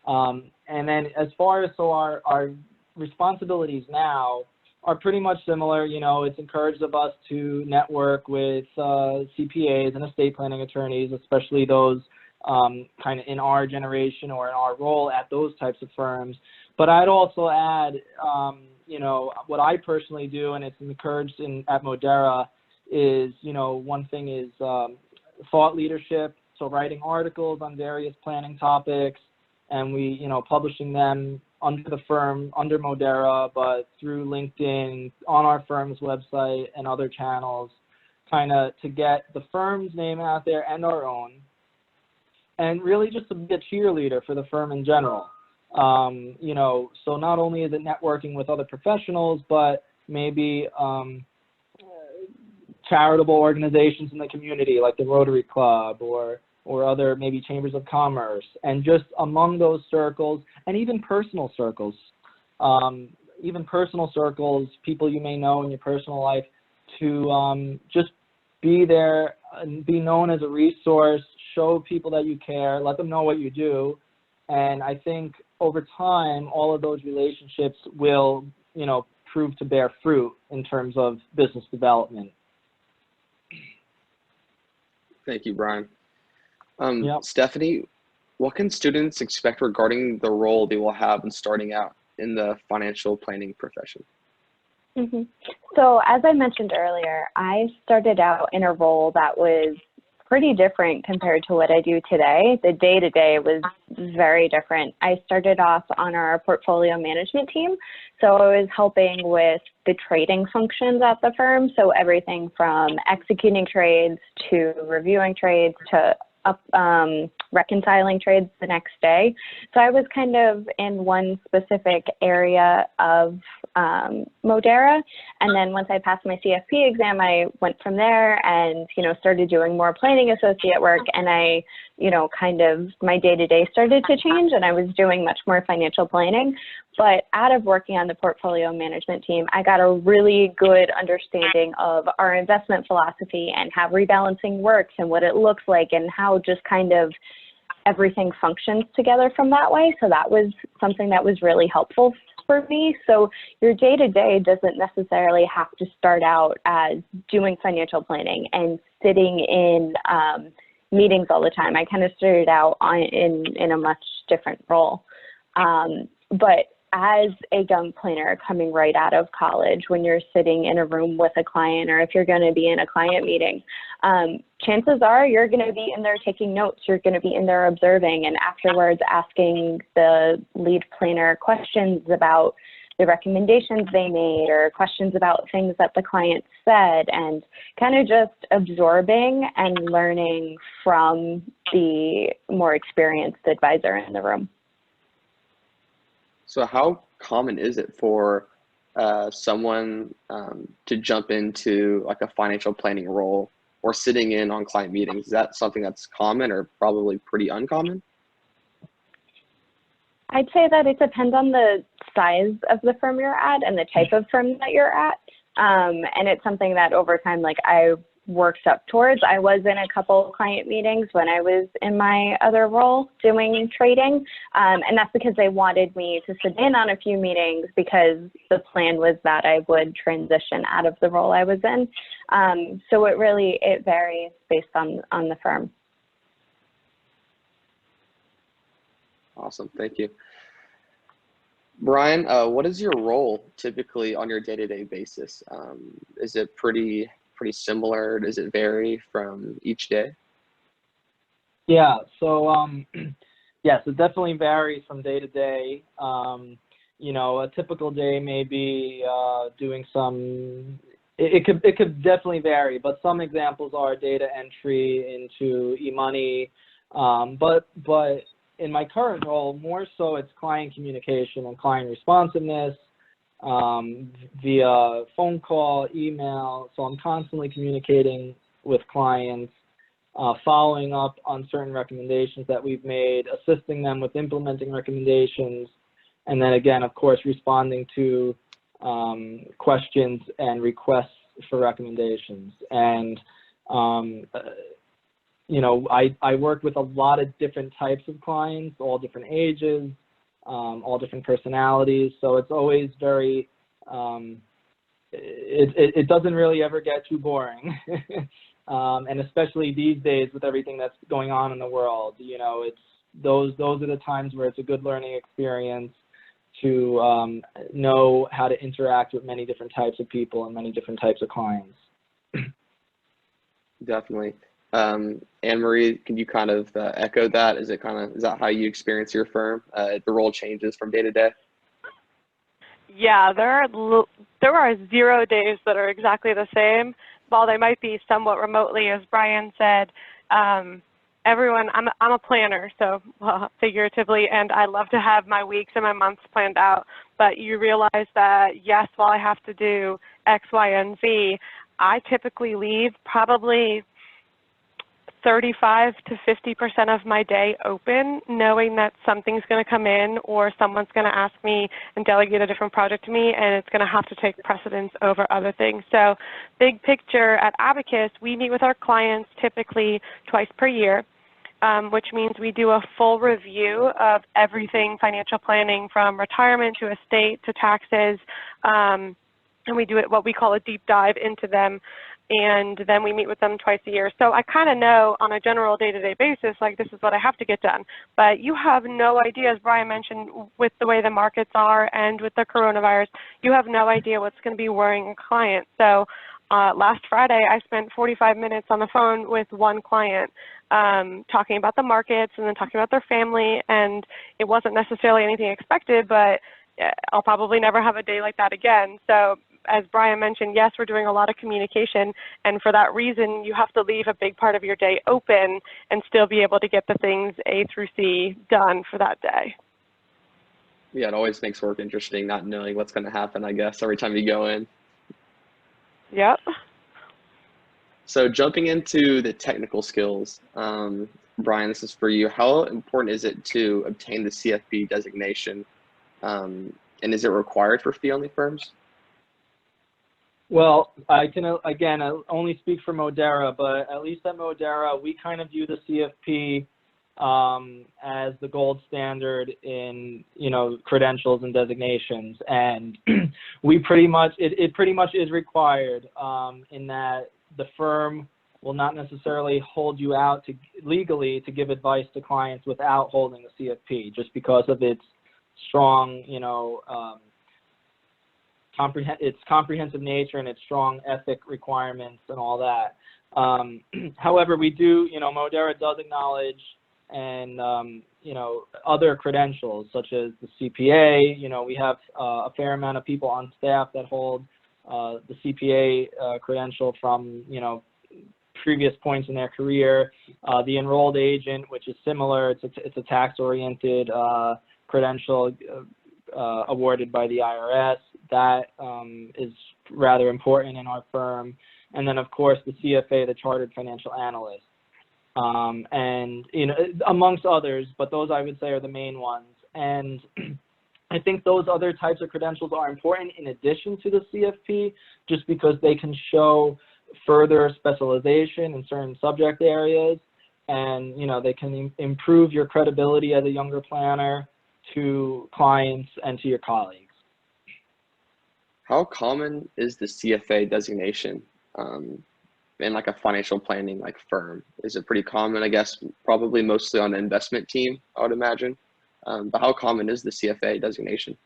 And then as far as our responsibilities now are pretty much similar. It's encouraged of us to network with CPAs and estate planning attorneys, especially those kind of in our generation or in our role at those types of firms. But I'd also add, what I personally do, and it's encouraged at Modera, is, one thing is thought leadership, so writing articles on various planning topics, and we, publishing them under the firm, under Modera, but through LinkedIn, on our firm's website and other channels, kind of to get the firm's name out there and our own, and really just to be a cheerleader for the firm in general. So not only is it networking with other professionals, but maybe charitable organizations in the community like the Rotary Club or other maybe chambers of commerce, and just among those circles, and even personal circles, people you may know in your personal life, to just be there and be known as a resource, show people that you care, let them know what you do. And I think over time, all of those relationships will, you know, prove to bear fruit in terms of business development. Thank you, Brian. Yep. Stephanie, what can students expect regarding the role they will have in starting out in the financial planning profession? Mm-hmm. So as I mentioned earlier, I started out in a role that was pretty different compared to what I do today. The day-to-day was very different. I started off on our portfolio management team. So I was helping with the trading functions at the firm. So everything from executing trades to reviewing trades to reconciling trades the next day. So I was kind of in one specific area of Modera, and then once I passed my CFP exam, I went from there and, you know, started doing more planning associate work, and I, you know, kind of my day-to-day started to change, and I was doing much more financial planning. But out of working on the portfolio management team, I got a really good understanding of our investment philosophy and how rebalancing works and what it looks like and how just kind of everything functions together from that way. So that was something that was really helpful for me. So your day-to-day doesn't necessarily have to start out as doing financial planning and sitting in meetings all the time. I kind of started out in a much different role. But as a young planner coming right out of college, when you're sitting in a room with a client, or if you're going to be in a client meeting, chances are you're going to be in there taking notes, you're going to be in there observing, and afterwards asking the lead planner questions about the recommendations they made or questions about things that the client said, and kind of just absorbing and learning from the more experienced advisor in the room. So how common is it for someone to jump into like a financial planning role or sitting in on client meetings? Is that something that's common or probably pretty uncommon? I'd say that it depends on the size of the firm you're at and the type of firm that you're at. And it's something that over time, like I worked up towards. I was in a couple client meetings when I was in my other role doing trading. And that's because they wanted me to sit in on a few meetings because the plan was that I would transition out of the role I was in. So it varies based on the firm. Awesome, thank you. Brian, what is your role typically on your day-to-day basis? Is it pretty similar? Does it vary from each day? Yeah, so yes, it definitely varies from day to day. You know, a typical day may be doing some, it could definitely vary, but some examples are data entry into eMoney, but in my current role, more so it's client communication and client responsiveness via phone call, email. So I'm constantly communicating with clients, following up on certain recommendations that we've made, assisting them with implementing recommendations, and then again, of course, responding to questions and requests for recommendations. And you know, I work with a lot of different types of clients, all different ages, all different personalities. So it's always very, it doesn't really ever get too boring. And especially these days with everything that's going on in the world, you know, it's those are the times where it's a good learning experience to know how to interact with many different types of people and many different types of clients. Definitely. Anne-Marie, can you kind of echo that? Is that how you experience your firm? The role changes from day to day? Yeah, there are 0 days that are exactly the same. While they might be somewhat remotely, as Brian said, I'm a planner, so figuratively, and I love to have my weeks and my months planned out. But you realize that, yes, while I have to do X, Y, and Z, I typically leave probably 35 to 50% of my day open, knowing that something's going to come in or someone's going to ask me and delegate a different project to me, and it's going to have to take precedence over other things. So big picture, at Abacus, we meet with our clients typically twice per year. which means we do a full review of everything financial planning, from retirement to estate to taxes, and we do it what we call a deep dive into them, and then we meet with them twice a year. So I kind of know on a general day-to-day basis, like, this is what I have to get done. But you have no idea, as Brian mentioned, with the way the markets are and with the coronavirus, you have no idea what's going to be worrying a client. So last Friday, I spent 45 minutes on the phone with one client talking about the markets and then talking about their family, and it wasn't necessarily anything expected, but I'll probably never have a day like that again. So as Brian mentioned, yes, we're doing a lot of communication, and for that reason, you have to leave a big part of your day open and still be able to get the things A through C done for that day. Yeah, it always makes work interesting, not knowing what's going to happen, I guess, every time you go in. Yep. So jumping into the technical skills, Brian, this is for you. How important is it to obtain the CFP designation? And is it required for fee-only firms? Well, I can, again, I only speak for Modera, but at least at Modera, we kind of view the CFP as the gold standard in, credentials and designations. And we pretty much, it pretty much is required in that the firm will not necessarily hold you out legally to give advice to clients without holding a CFP, just because of its strong, its comprehensive nature and its strong ethic requirements and all that. However, we do, Modera does acknowledge and, other credentials such as the CPA. We have a fair amount of people on staff that hold the CPA credential from, previous points in their career. The enrolled agent, which is similar, it's a tax-oriented credential awarded by the IRS. That is rather important in our firm. And then, of course, the CFA, the Chartered Financial Analyst. And, amongst others, but those I would say are the main ones. And I think those other types of credentials are important in addition to the CFP, just because they can show further specialization in certain subject areas, and, they can improve your credibility as a younger planner to clients and to your colleagues. How common is the CFA designation in like a financial planning firm? Is it pretty common? I guess probably mostly on the investment team, I would imagine. But how common is the CFA designation?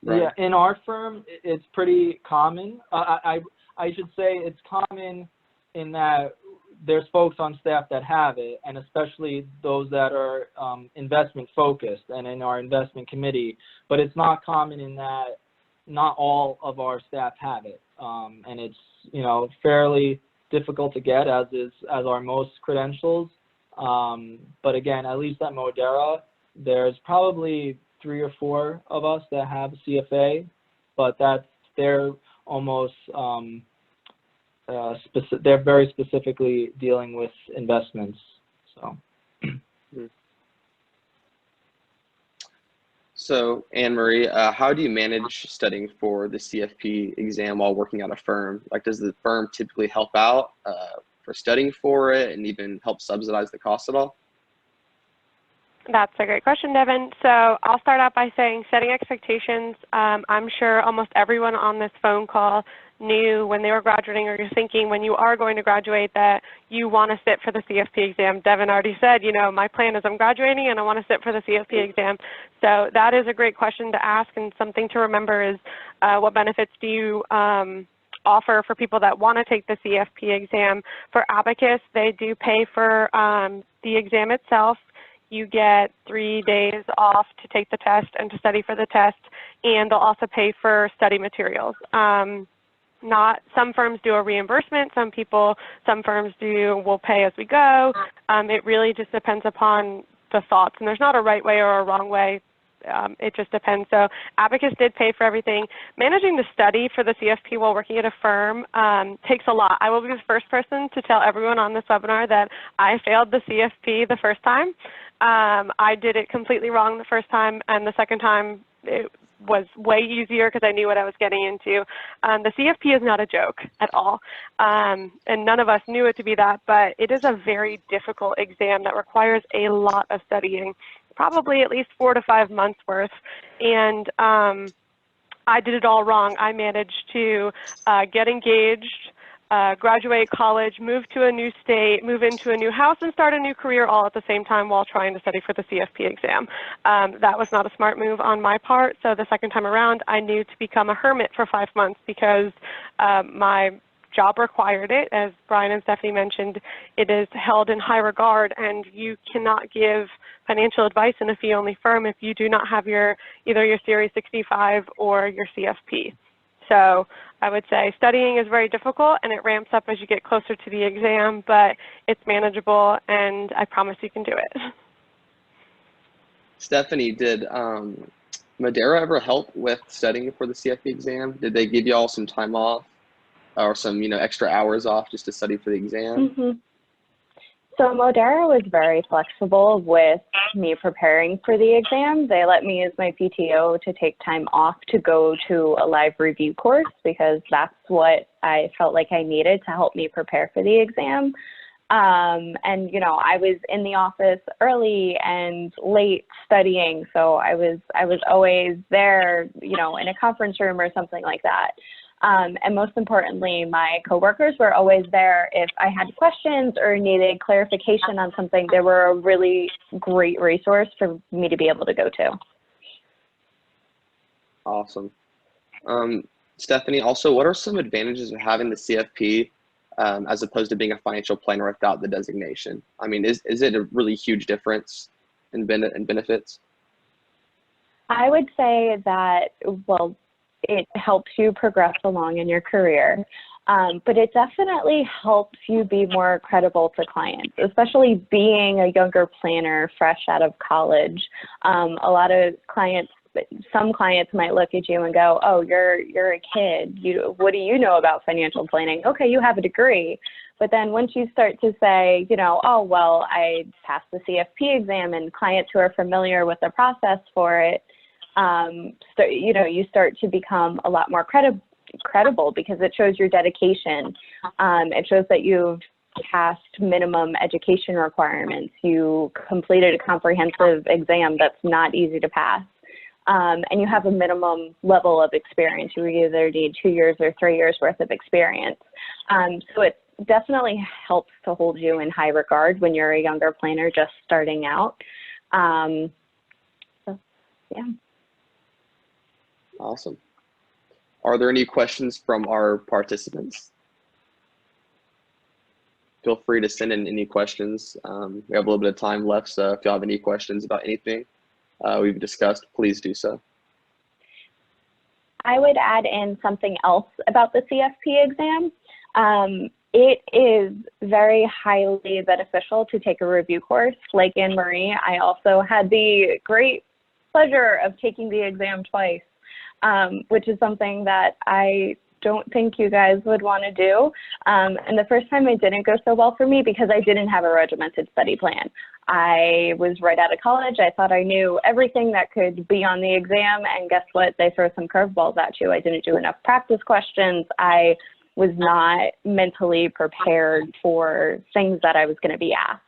Right. Yeah, in our firm, it's pretty common. I should say it's common in that there's folks on staff that have it, and especially those that are investment focused and in our investment committee. But it's not common in that not all of our staff have it, and it's fairly difficult to get, as are most credentials. But again, at least at Modera, there's probably 3 or 4 of us that have a CFA, but they're almost they're very specifically dealing with investments. So. So, Anne-Marie, how do you manage studying for the CFP exam while working at a firm? Does the firm typically help out for studying for it and even help subsidize the cost at all? That's a great question, Devin. So I'll start out by saying setting expectations. I'm sure almost everyone on this phone call knew when they were graduating, or you're thinking when you are going to graduate, that you want to sit for the CFP exam. Devin already said, my plan is I'm graduating and I want to sit for the CFP exam. So that is a great question to ask, and something to remember is what benefits do you offer for people that want to take the CFP exam. For Abacus, they do pay for the exam itself. You get 3 days off to take the test and to study for the test, and they'll also pay for study materials. Some firms do a reimbursement, some firms will pay as we go. It really just depends upon the thoughts, and there's not a right way or a wrong way. It just depends. So Abacus did pay for everything. Managing the study for the CFP while working at a firm takes a lot. I will be the first person to tell everyone on this webinar that I failed the CFP the first time. I did it completely wrong the first time, and the second time was way easier because I knew what I was getting into. The CFP is not a joke at all, and none of us knew it to be that, but it is a very difficult exam that requires a lot of studying, probably at least 4 to 5 months worth, and I did it all wrong. I managed to get engaged, graduate college, move to a new state, move into a new house, and start a new career all at the same time while trying to study for the CFP exam. That was not a smart move on my part, so the second time around, I knew to become a hermit for 5 months because my job required it. As Brian and Stephanie mentioned, it is held in high regard, and you cannot give financial advice in a fee-only firm if you do not have either your Series 65 or your CFP. So I would say studying is very difficult, and it ramps up as you get closer to the exam, but it's manageable, and I promise you can do it. Stephanie, did Modera ever help with studying for the CFP exam? Did they give you all some time off or some, extra hours off just to study for the exam? Mm-hmm. So Modera was very flexible with me preparing for the exam. They let me use my PTO to take time off to go to a live review course because that's what I felt like I needed to help me prepare for the exam. And, I was in the office early and late studying, so I was always there, in a conference room or something like that. And most importantly, my coworkers were always there if I had questions or needed clarification on something. They were a really great resource for me to be able to go to. Awesome. Stephanie, also, what are some advantages of having the CFP as opposed to being a financial planner without the designation? I mean, is it a really huge difference in benefits? I would say that, well, it helps you progress along in your career, but it definitely helps you be more credible to clients, especially being a younger planner fresh out of college. A lot of clients, some clients might look at you and go, oh, you're a kid. What do you know about financial planning? Okay, you have a degree. But then once you start to say, oh, well, I passed the CFP exam, and clients who are familiar with the process for it, so, you start to become a lot more credible because it shows your dedication. It shows that you've passed minimum education requirements. You completed a comprehensive exam that's not easy to pass. And you have a minimum level of experience. You either need 2 years or 3 years worth of experience. So it definitely helps to hold you in high regard when you're a younger planner just starting out. So, yeah. Awesome. Are there any questions from our participants? Feel free to send in any questions. We have a little bit of time left, so if you have any questions about anything we've discussed, please do so. I would add in something else about the CFP exam. It is very highly beneficial to take a review course. Like Anne-Marie, I also had the great pleasure of taking the exam twice. Which is something that I don't think you guys would want to do. And the first time it didn't go so well for me because I didn't have a regimented study plan. I was right out of college. I thought I knew everything that could be on the exam, and guess what? They throw some curveballs at you. I didn't do enough practice questions. I was not mentally prepared for things that I was going to be asked.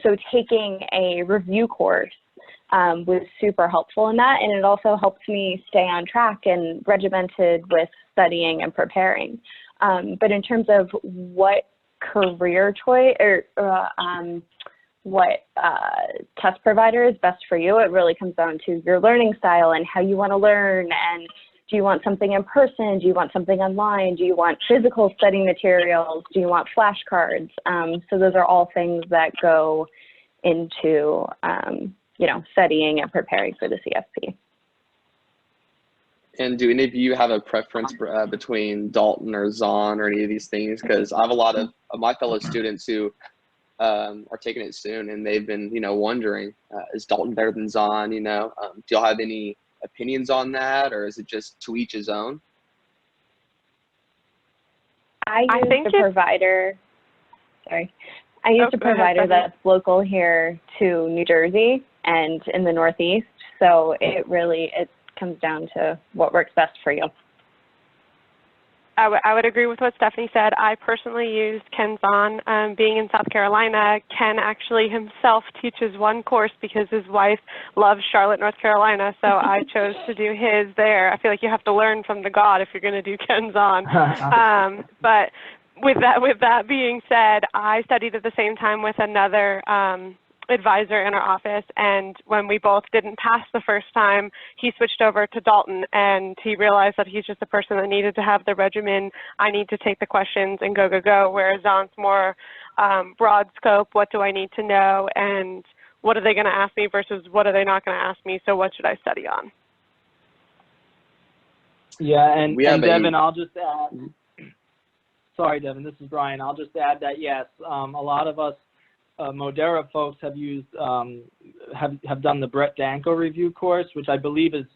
So taking a review course was super helpful in that, and it also helped me stay on track and regimented with studying and preparing. But in terms of what career choice or what test provider is best for you, it really comes down to your learning style and how you want to learn. And do you want something in person? Do you want something online? Do you want physical study materials? Do you want flashcards? So those are all things that go into studying and preparing for the CFP. And do any of you have a preference between Dalton or Zahn or any of these things? Because I have a lot of my fellow students who are taking it soon, and they've been, wondering, is Dalton better than Zahn? Do y'all have any opinions on that, or is it just to each his own? I use a provider that's local here to New Jersey and in the Northeast. So it's comes down to what works best for you. I would agree with what Stephanie said. I personally used Ken's-On. Being in South Carolina, Ken actually himself teaches one course because his wife loves Charlotte, North Carolina, so I chose to do his there. I feel like you have to learn from the God if you're going to do Ken's-On. But with that being said, I studied at the same time with another advisor in our office, and when we both didn't pass the first time, he switched over to Dalton, and he realized that he's just a person that needed to have the regimen. I need to take the questions and go, whereas Zon's more broad scope. What do I need to know, and what are they going to ask me versus what are they not going to ask me, so what should I study on? Yeah, and Devin, I'll just add, sorry, Devin, this is Brian. I'll just add that, yes, a lot of us Modera folks have used have done the Brett Danko review course, which I believe is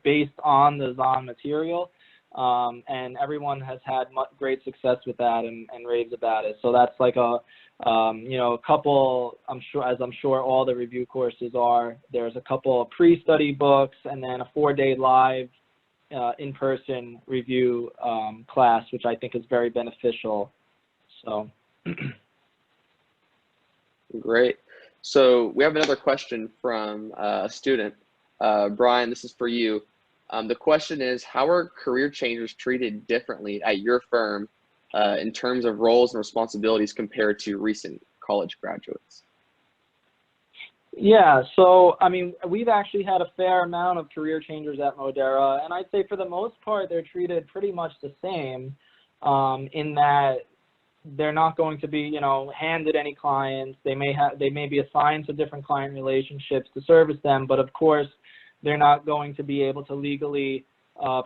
based on the Zon material, and everyone has had great success with that and raves about it. So that's like a a couple. I'm sure all the review courses are. There's a couple of pre-study books and then a 4-day live in-person review class, which I think is very beneficial. So. Great. So we have another question from a student. Brian, this is for you. The question is, how are career changers treated differently at your firm in terms of roles and responsibilities compared to recent college graduates? Yeah, so I mean, we've actually had a fair amount of career changers at Modera, and I'd say for the most part, they're treated pretty much the same in that they're not going to be, handed any clients. They may be assigned to different client relationships to service them, but of course, they're not going to be able to legally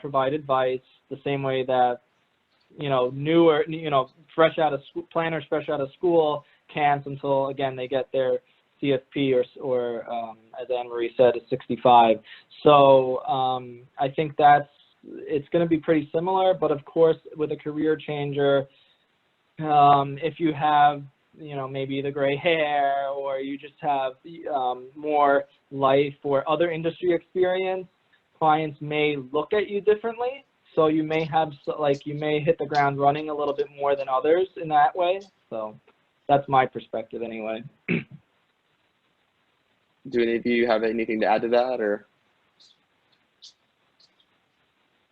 provide advice the same way that, newer, planners fresh out of school can't until, again, they get their CFP or as Anne-Marie said, is 65. So I think it's going to be pretty similar, but of course, with a career changer, if you have, maybe the gray hair or you just have more life or other industry experience, clients may look at you differently. So you may you may hit the ground running a little bit more than others in that way. So that's my perspective anyway. Do any of you have anything to add to that, or?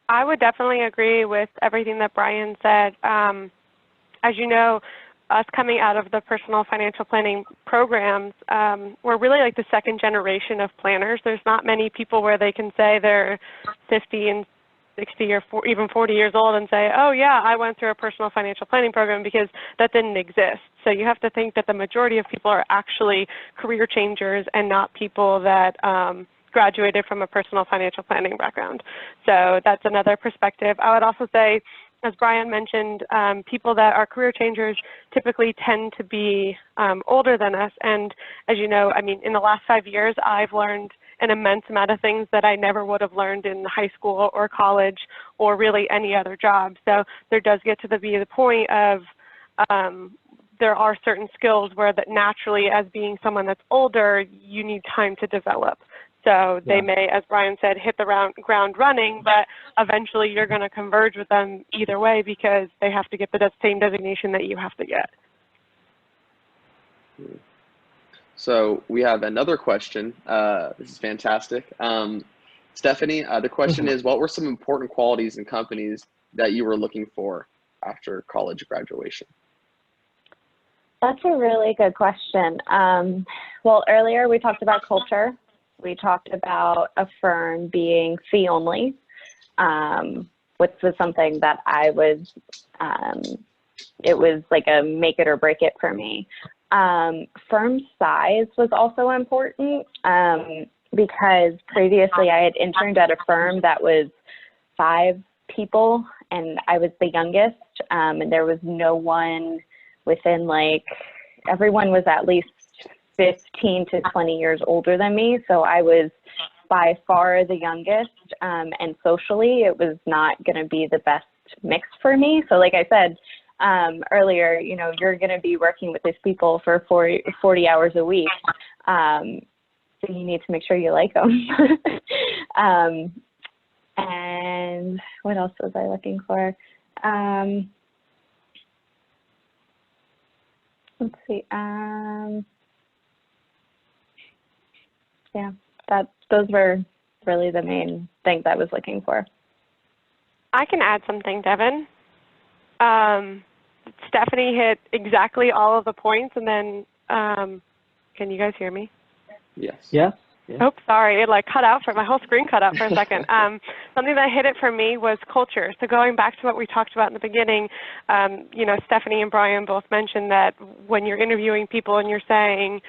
I would definitely agree with everything that Brian said. As you know, us coming out of the personal financial planning programs, we're really like the second generation of planners. There's not many people where they can say they're 50 and 60 or even 40 years old and say, oh yeah, I went through a personal financial planning program, because that didn't exist. So you have to think that the majority of people are actually career changers and not people that graduated from a personal financial planning background. So that's another perspective. I would also say, as Brian mentioned, people that are career changers typically tend to be older than us. And as you know, I mean, in the last 5 years, I've learned an immense amount of things that I never would have learned in high school or college or really any other job. So there does get to be the point of there are certain skills where that naturally, as being someone that's older, you need time to develop. So they may, as Brian said, hit the ground running, but eventually you're going to converge with them either way because they have to get the same designation that you have to get. So we have another question. This is fantastic. Stephanie, the question is, what were some important qualities in companies that you were looking for after college graduation? That's a really good question. Well, earlier we talked about culture. We talked about a firm being fee only, which was something that I was, it was like a make it or break it for me. Firm size was also important because previously I had interned at a firm that was 5 people and I was the youngest, and there was no one within, like, everyone was at least 15 to 20 years older than me. So I was by far the youngest, and socially it was not going to be the best mix for me. So like I said earlier, you're going to be working with these people for 40 hours a week. so you need to make sure you like them. And what else was I looking for? Let's see. Yeah, those were really the main things I was looking for. I can add something, Devin. Stephanie hit exactly all of the points, and then can you guys hear me? Yes. Yes. Yeah. Oh, sorry, it like cut out my whole screen cut out for a second. Something that hit it for me was culture. So going back to what we talked about in the beginning, you know, Stephanie and Brian both mentioned that when you're interviewing people and you're saying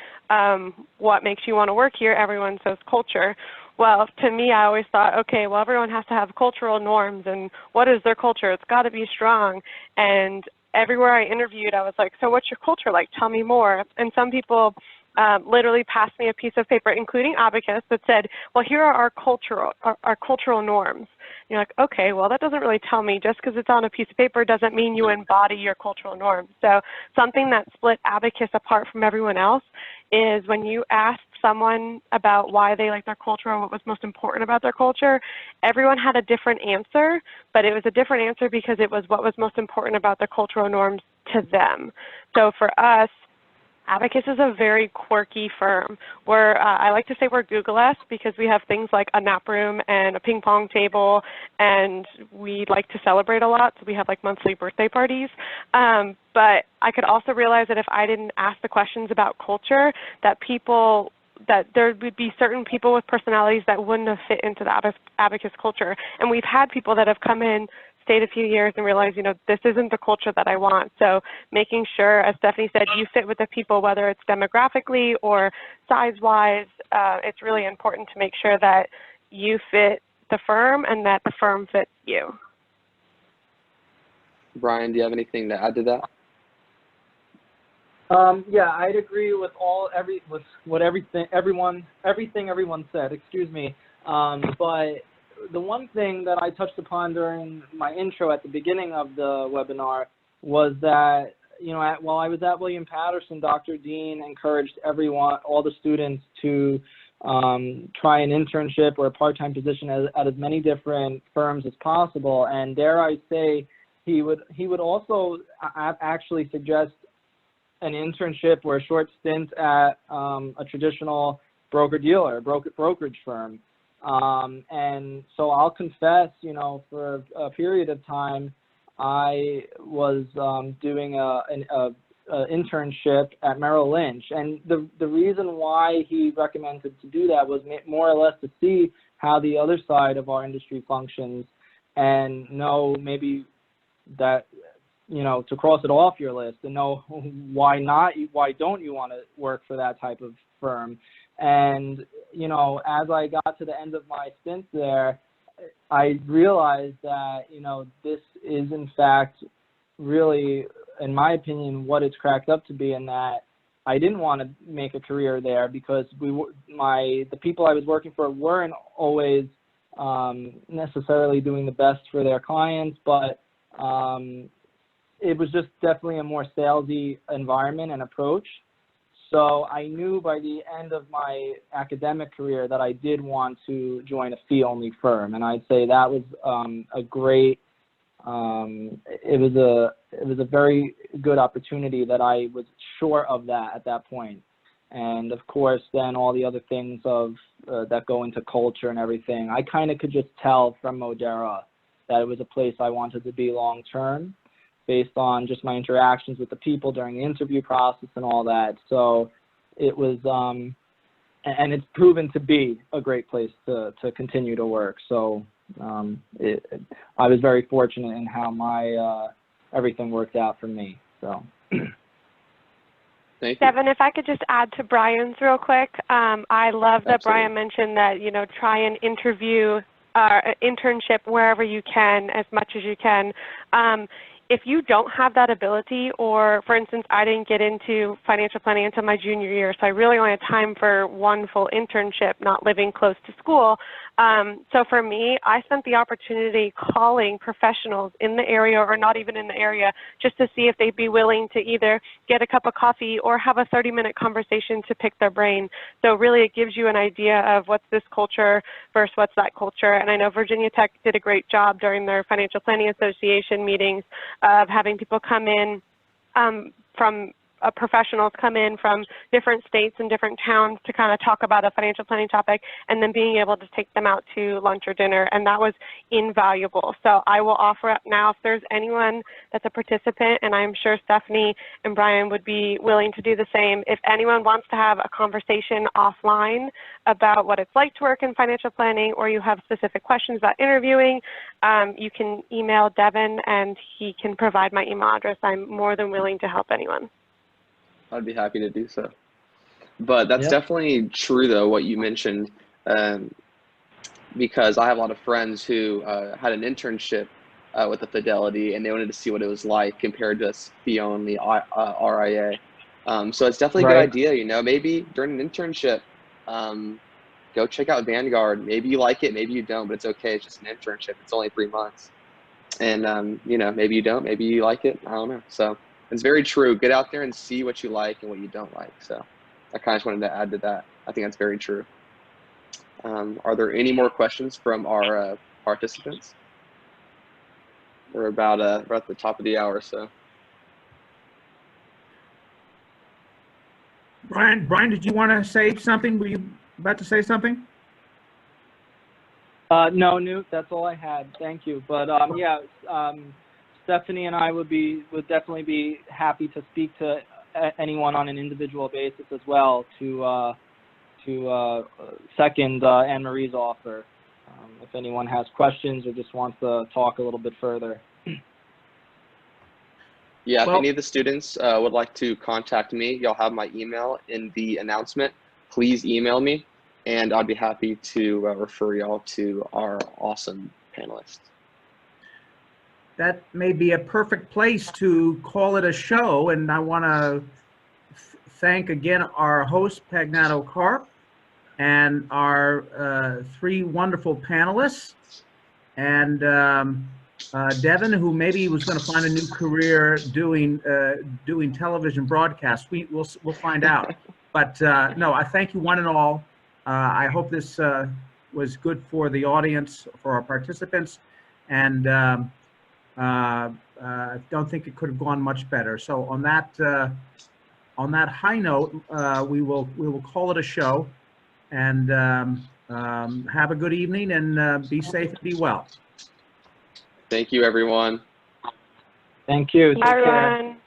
what makes you want to work here, everyone says culture. Well, to me, I always thought, okay, well, everyone has to have cultural norms, and what is their culture? It's got to be strong. And everywhere I interviewed, I was like, so what's your culture like? Tell me more. And some people literally passed me a piece of paper, including Abacus, that said, well, here are our cultural norms. And you're like, okay, well, that doesn't really tell me. Just because it's on a piece of paper doesn't mean you embody your cultural norms. So something that split Abacus apart from everyone else is when you ask someone about why they like their culture or what was most important about their culture, everyone had a different answer, but it was a different answer because it was what was most important about the cultural norms to them. So for us, Abacus is a very quirky firm. I like to say we're Google-esque because we have things like a nap room and a ping pong table, and we like to celebrate a lot, so we have like monthly birthday parties. But I could also realize that if I didn't ask the questions about culture, that there would be certain people with personalities that wouldn't have fit into the Abacus culture. And we've had people that have come in, stayed a few years, and realized, you know, this isn't the culture that I want. So making sure, as Stephanie said, you fit with the people, whether it's demographically or size-wise, it's really important to make sure that you fit the firm and that the firm fits you. Brian, do you have anything to add to that? Yeah, I'd agree with everything everyone said. Excuse me. But the one thing that I touched upon during my intro at the beginning of the webinar was that, you know, while I was at William Patterson, Dr. Dean encouraged all the students to try an internship or a part-time position at as many different firms as possible. And dare I say, he would also actually suggest an internship or a short stint at a traditional broker-dealer, brokerage firm. And so I'll confess, you know, for a period of time, I was doing an internship at Merrill Lynch. And the reason why he recommended to do that was more or less to see how the other side of our industry functions and know maybe that, you know, to cross it off your list and know why don't you want to work for that type of firm. And, you know, as I got to the end of my stint there, I realized that, you know, this is in fact really, in my opinion, what it's cracked up to be, in that I didn't want to make a career there because the people I was working for weren't always necessarily doing the best for their clients, but it was just definitely a more salesy environment and approach. So I knew by the end of my academic career that I did want to join a fee-only firm, and I'd say that was a great. It was a very good opportunity that I was sure of that at that point. And of course, then all the other things of that go into culture and everything, I kind of could just tell from Modera that it was a place I wanted to be long term, based on just my interactions with the people during the interview process and all that. So it was, and it's proven to be a great place to continue to work. So I was very fortunate in how my everything worked out for me. So. Thank you. Devin, if I could just add to Brian's real quick. I love that Absolutely. Brian mentioned that, you know, try and interview internship wherever you can, as much as you can. If you don't have that ability, or for instance, I didn't get into financial planning until my junior year, so I really only had time for one full internship, not living close to school. So for me, I spent the opportunity calling professionals in the area or not even in the area just to see if they'd be willing to either get a cup of coffee or have a 30-minute conversation to pick their brain. So really it gives you an idea of what's this culture versus what's that culture. And I know Virginia Tech did a great job during their Financial Planning Association meetings of having people come in from professionals come in from different states and different towns to kind of talk about a financial planning topic, and then being able to take them out to lunch or dinner, and that was invaluable. So I will offer up now, if there's anyone that's a participant, and I'm sure Stephanie and Brian would be willing to do the same, if anyone wants to have a conversation offline about what it's like to work in financial planning, or you have specific questions about interviewing, you can email Devin and he can provide my email address. I'm more than willing to help anyone. I'd be happy to do so. But that's definitely true, though, what you mentioned, because I have a lot of friends who had an internship with the Fidelity, and they wanted to see what it was like compared to fee-only RIA. So it's definitely a good idea, you know, maybe during an internship, go check out Vanguard. Maybe you like it, maybe you don't, but it's okay. It's just an internship. It's only 3 months. And, you know, maybe you don't, maybe you like it. I don't know. So it's very true. Get out there and see what you like and what you don't like. So I kind of just wanted to add to that. I think that's very true. Are there any more questions from our participants? We're about at the top of the hour, so. Brian, did you want to say something? Were you about to say something? No, Newt, that's all I had. Thank you. But yeah, Stephanie and I would definitely be happy to speak to anyone on an individual basis as well to second Anne-Marie's offer if anyone has questions or just wants to talk a little bit further. Yeah, if any of the students would like to contact me, y'all have my email in the announcement. Please email me, and I'd be happy to refer y'all to our awesome panelists. That may be a perfect place to call it a show, and I want to thank again our host, PagnatoKarp, and our 3 wonderful panelists, and Devin, who maybe was going to find a new career doing television broadcasts. We'll find out. But no, I thank you one and all. I hope this was good for the audience, for our participants, and I don't think it could have gone much better. So on that high note, we will call it a show, and have a good evening, and be safe and be well. Thank you, everyone. Thank you. Bye, everyone.